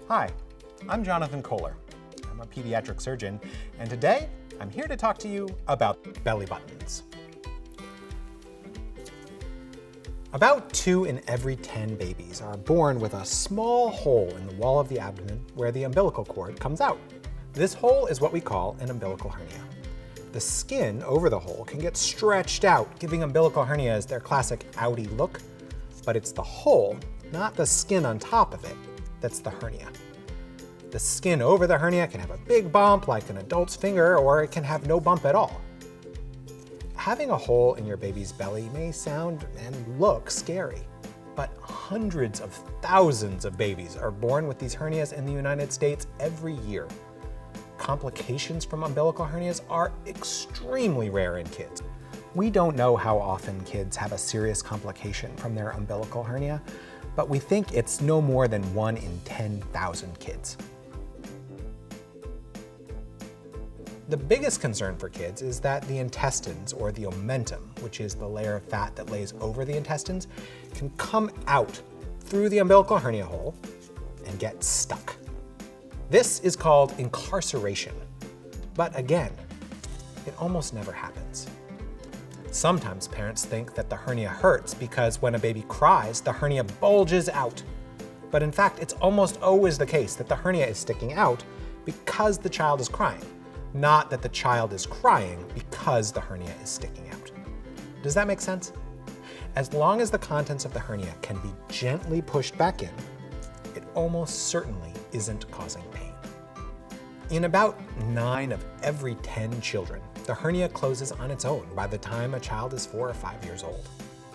Hi, I'm Jonathan Kohler. I'm a pediatric surgeon, and today I'm here to talk to you about belly buttons. About 2 in every 10 babies are born with a small hole in the wall of the abdomen where the umbilical cord comes out. This hole is what we call an umbilical hernia. The skin over the hole can get stretched out, giving umbilical hernias their classic outie look, but it's the hole, not the skin on top of it, that's the hernia. The skin over the hernia can have a big bump like an adult's finger, or it can have no bump at all. Having a hole in your baby's belly may sound and look scary, but hundreds of thousands of babies are born with these hernias in the United States every year. Complications from umbilical hernias are extremely rare in kids. We don't know how often kids have a serious complication from their umbilical hernia, but we think it's no more than 1 in 10,000 kids. The biggest concern for kids is that the intestines, or the omentum, which is the layer of fat that lays over the intestines, can come out through the umbilical hernia hole and get stuck. This is called incarceration. But again, it almost never happens. Sometimes parents think that the hernia hurts because when a baby cries, the hernia bulges out. But in fact, it's almost always the case that the hernia is sticking out because the child is crying, not that the child is crying because the hernia is sticking out. Does that make sense? As long as the contents of the hernia can be gently pushed back in, it almost certainly isn't causing pain. In about 9 of every 10 children, the hernia closes on its own by the time a child is 4 or 5 years old.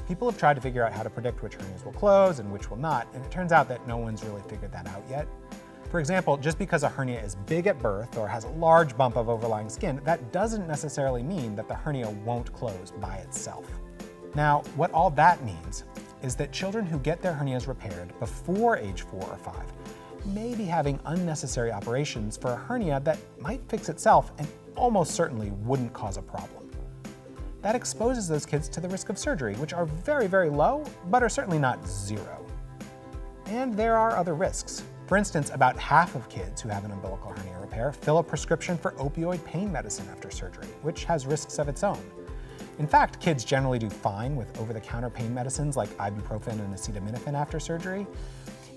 People have tried to figure out how to predict which hernias will close and which will not, and it turns out that no one's really figured that out yet. For example, just because a hernia is big at birth or has a large bump of overlying skin, that doesn't necessarily mean that the hernia won't close by itself. Now, what all that means is that children who get their hernias repaired before age 4 or 5 may be having unnecessary operations for a hernia that might fix itself and almost certainly wouldn't cause a problem. That exposes those kids to the risk of surgery, which are very, very low, but are certainly not zero. And there are other risks. For instance, about half of kids who have an umbilical hernia repair fill a prescription for opioid pain medicine after surgery, which has risks of its own. In fact, kids generally do fine with over-the-counter pain medicines like ibuprofen and acetaminophen after surgery.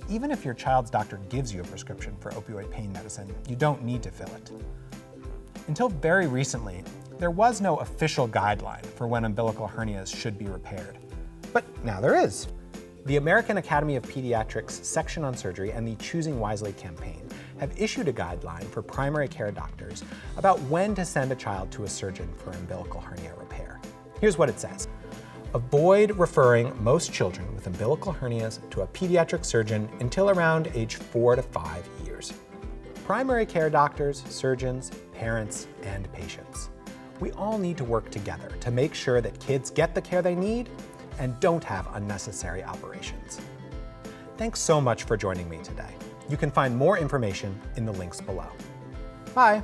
Even if your child's doctor gives you a prescription for opioid pain medicine, you don't need to fill it. Until very recently, there was no official guideline for when umbilical hernias should be repaired. But now there is. The American Academy of Pediatrics section on surgery and the Choosing Wisely campaign have issued a guideline for primary care doctors about when to send a child to a surgeon for umbilical hernia repair. Here's what it says. Avoid referring most children with umbilical hernias to a pediatric surgeon until around age 4 to 5 years. Primary care doctors, surgeons, parents, and patients. We all need to work together to make sure that kids get the care they need and don't have unnecessary operations. Thanks so much for joining me today. You can find more information in the links below. Bye.